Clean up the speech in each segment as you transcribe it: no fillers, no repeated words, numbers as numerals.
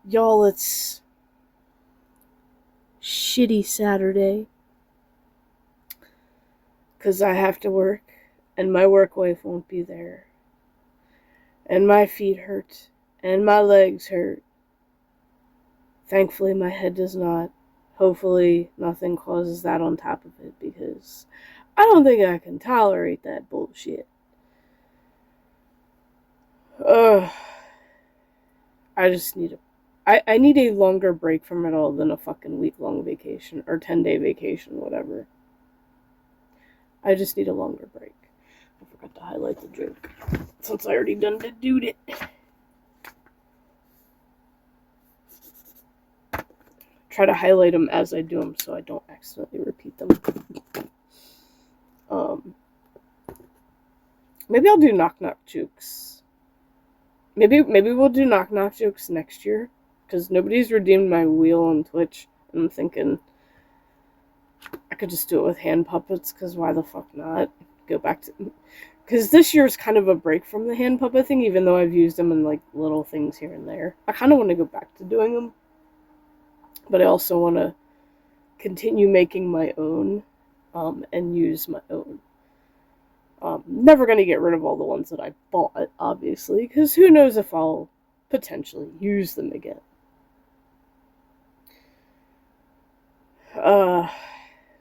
Y'all, it's shitty Saturday. Because I have to work, and my work wife won't be there. And my feet hurt, and my legs hurt. Thankfully, my head does not. Hopefully, nothing causes that on top of it, because I don't think I can tolerate that bullshit. Ugh. I just need I need a longer break from it all than a fucking week-long vacation, or 10-day vacation, whatever. I just need a longer break. I forgot to highlight the joke, since I already done did it. Try to highlight them as I do them so I don't accidentally repeat them. Maybe I'll do knock knock jokes. Maybe we'll do knock knock jokes next year, because nobody's redeemed my wheel on Twitch, and I'm thinking I could just do it with hand puppets, because why the fuck not? Go back to... Because this year's kind of a break from the hand puppet thing, even though I've used them in, like, little things here and there. I kind of want to go back to doing them. But I also want to continue making my own, and use my own. Never going to get rid of all the ones that I bought, obviously, because who knows if I'll potentially use them again.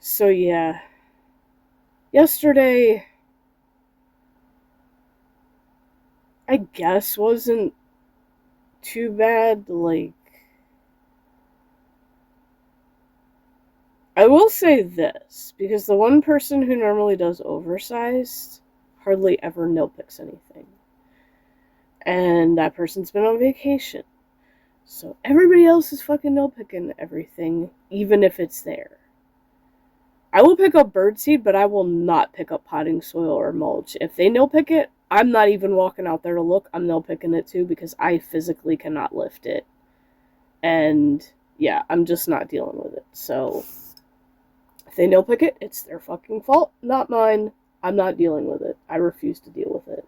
So yeah. Yesterday, I guess, wasn't too bad. Like, I will say this, because the one person who normally does oversized hardly ever nitpicks anything. And that person's been on vacation. So everybody else is fucking nitpicking everything, even if it's there. I will pick up birdseed, but I will not pick up potting soil or mulch. If they nitpick it, I'm not even walking out there to look. I'm nitpicking it too, because I physically cannot lift it. And yeah, I'm just not dealing with it. So if they nitpick it, it's their fucking fault, not mine. I'm not dealing with it. I refuse to deal with it.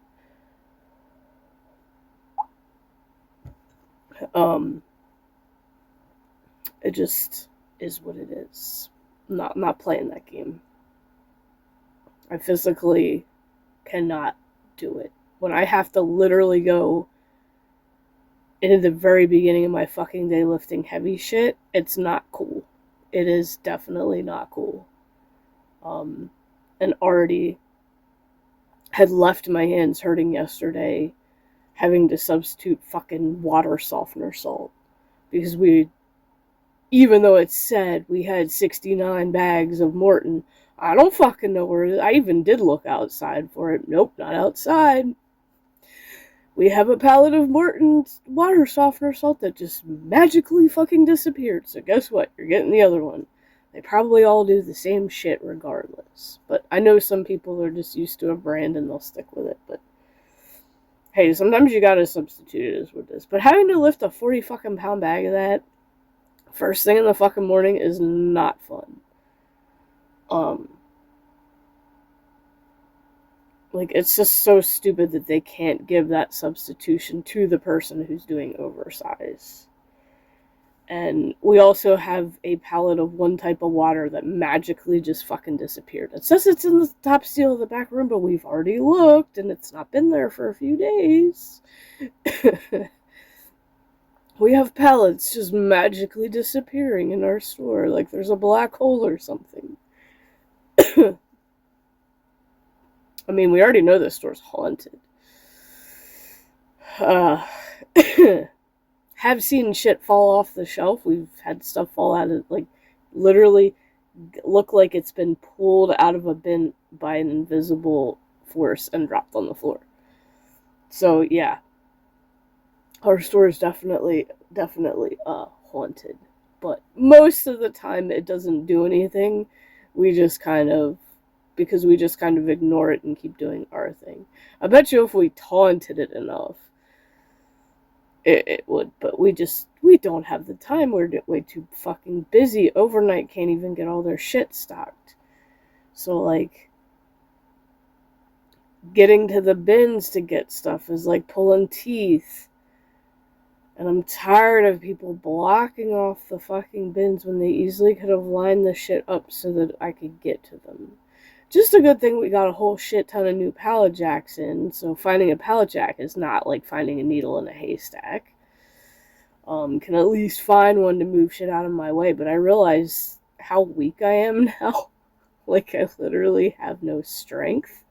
It just is what it is. Not playing that game. I physically cannot do it. When I have to literally go into the very beginning of my fucking day lifting heavy shit, it's not cool. It is definitely not cool. And already had left my hands hurting yesterday, having to substitute fucking water softener salt. Because even though it said we had 69 bags of Morton, I don't fucking know where it is. I even did look outside for it. Nope, not outside. We have a pallet of Morton's water softener salt that just magically fucking disappeared. So guess what? You're getting the other one. They probably all do the same shit regardless. But I know some people are just used to a brand and they'll stick with it. But hey, sometimes you gotta substitute it, is what it is. But having to lift a 40 fucking pound bag of that first thing in the fucking morning is not fun. Like, it's just so stupid that they can't give that substitution to the person who's doing oversize. And we also have a pallet of one type of water that magically just fucking disappeared. It says it's in the top seal of the back room, but we've already looked, and it's not been there for a few days. We have pallets just magically disappearing in our store, like there's a black hole or something. I mean, we already know this store's haunted. Have seen shit fall off the shelf. We've had stuff fall out of, like, literally look like it's been pulled out of a bin by an invisible force and dropped on the floor. So, yeah. Our store is definitely haunted. But most of the time it doesn't do anything. We just kind of ignore it and keep doing our thing. I bet you if we taunted it enough, it would, but we don't have the time. We're way too fucking busy. Overnight can't even get all their shit stocked. So, like, getting to the bins to get stuff is like pulling teeth. And I'm tired of people blocking off the fucking bins when they easily could have lined the shit up so that I could get to them. Just a good thing we got a whole shit ton of new pallet jacks in, so finding a pallet jack is not like finding a needle in a haystack. Can at least find one to move shit out of my way, but I realize how weak I am now. Like, I literally have no strength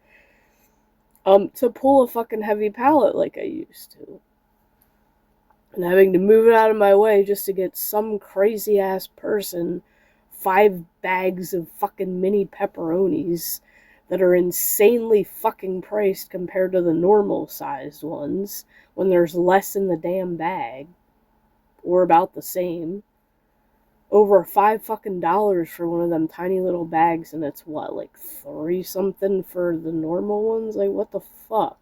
to pull a fucking heavy pallet like I used to. And having to move it out of my way just to get some crazy ass person 5 bags of fucking mini pepperonis that are insanely fucking priced compared to the normal sized ones when there's less in the damn bag, or about the same. Over $5 fucking for one of them tiny little bags, and it's what, like 3 something for the normal ones? Like, what the fuck?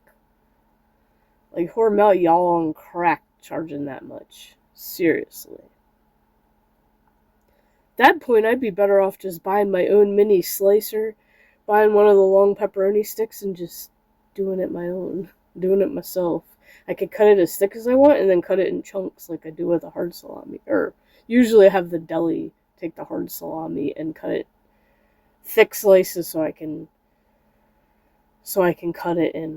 Like, Hormel, y'all on crack charging that much. Seriously. At that point, I'd be better off just buying my own mini slicer, buying one of the long pepperoni sticks, and just doing it my own. Doing it myself. I could cut it as thick as I want, and then cut it in chunks like I do with a hard salami. Or, usually I have the deli take the hard salami and cut it thick slices so I can cut it in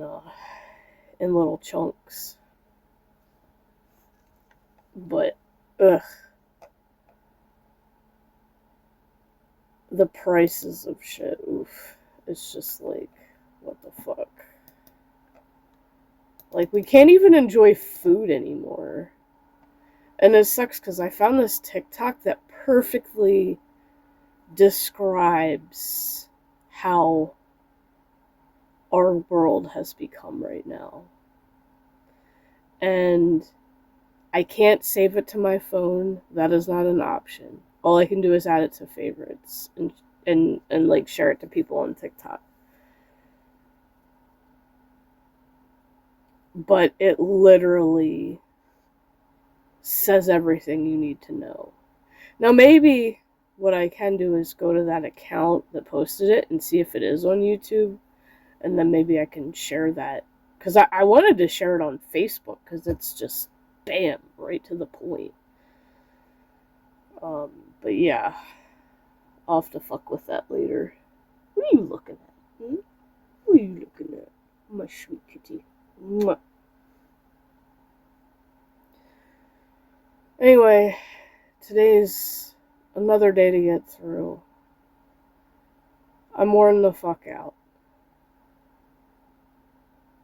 little chunks. But, ugh. The prices of shit, oof. It's just like, what the fuck? Like, we can't even enjoy food anymore. And it sucks because I found this TikTok that perfectly describes how our world has become right now. And I can't save it to my phone. That is not an option. All I can do is add it to favorites and like share it to people on TikTok. But it literally says everything you need to know. Now maybe what I can do is go to that account that posted it and see if it is on YouTube, and then maybe I can share that. Because I wanted to share it on Facebook, because it's just, bam, right to the point. But yeah, I'll have to fuck with that later. What are you looking at? What are you looking at? My sweet kitty. Mwah. Anyway, today's another day to get through. I'm worn the fuck out.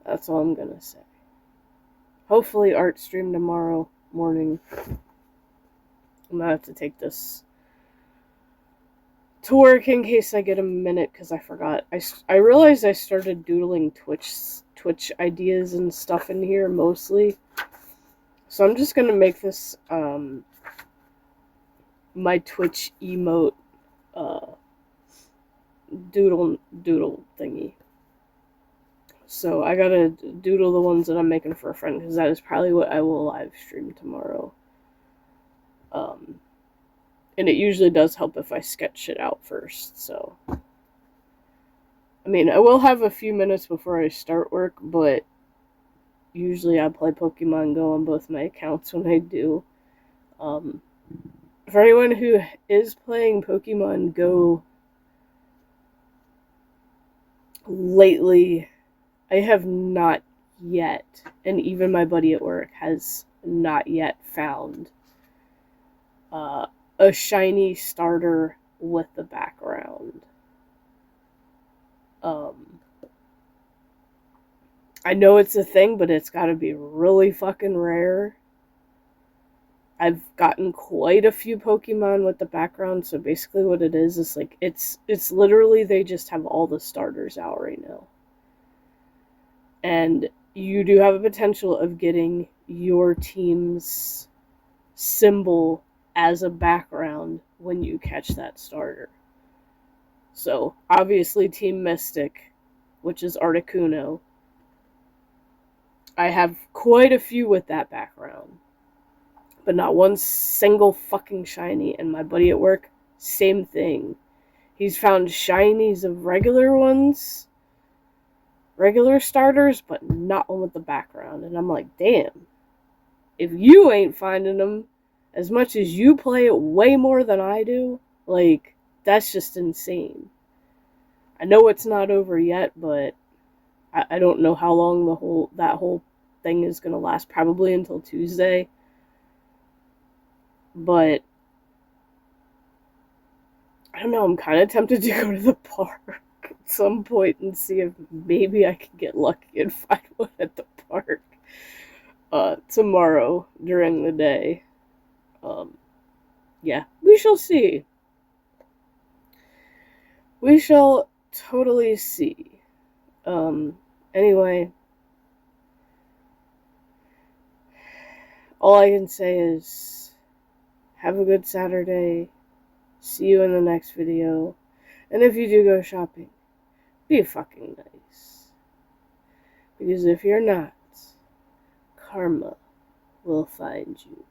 That's all I'm gonna say. Hopefully art stream tomorrow morning. I'm gonna have to take this to work in case I get a minute, because I forgot. I realized I started doodling Twitch ideas and stuff in here mostly. So I'm just gonna make this my Twitch emote doodle thingy. So I gotta doodle the ones that I'm making for a friend, because that is probably what I will live stream tomorrow. And it usually does help if I sketch it out first, so. I mean, I will have a few minutes before I start work, but usually I play Pokemon Go on both my accounts when I do. For anyone who is playing Pokemon Go lately, I have not yet, and even my buddy at work has not yet found a shiny starter with the background. I know it's a thing, but it's gotta be really fucking rare. I've gotten quite a few Pokemon with the background, so basically what it is like, it's literally they just have all the starters out right now. And you do have a potential of getting your team's symbol as a background when you catch that starter. So, obviously Team Mystic, which is Articuno. I have quite a few with that background, but not one single fucking shiny. And my buddy at work, same thing. He's found shinies of regular ones, regular starters, but not one with the background. And I'm like, damn. if you ain't finding them, as much as you play it way more than I do, like, that's just insane. I know it's not over yet, but I don't know how long that whole thing is gonna last. Probably until Tuesday. But I don't know, I'm kind of tempted to go to the park at some point and see if maybe I can get lucky and find one at the park tomorrow during the day. Yeah, we shall see. We shall totally see. Anyway, all I can say is have a good Saturday. See you in the next video. And if you do go shopping, be fucking nice. Because if you're not, karma will find you.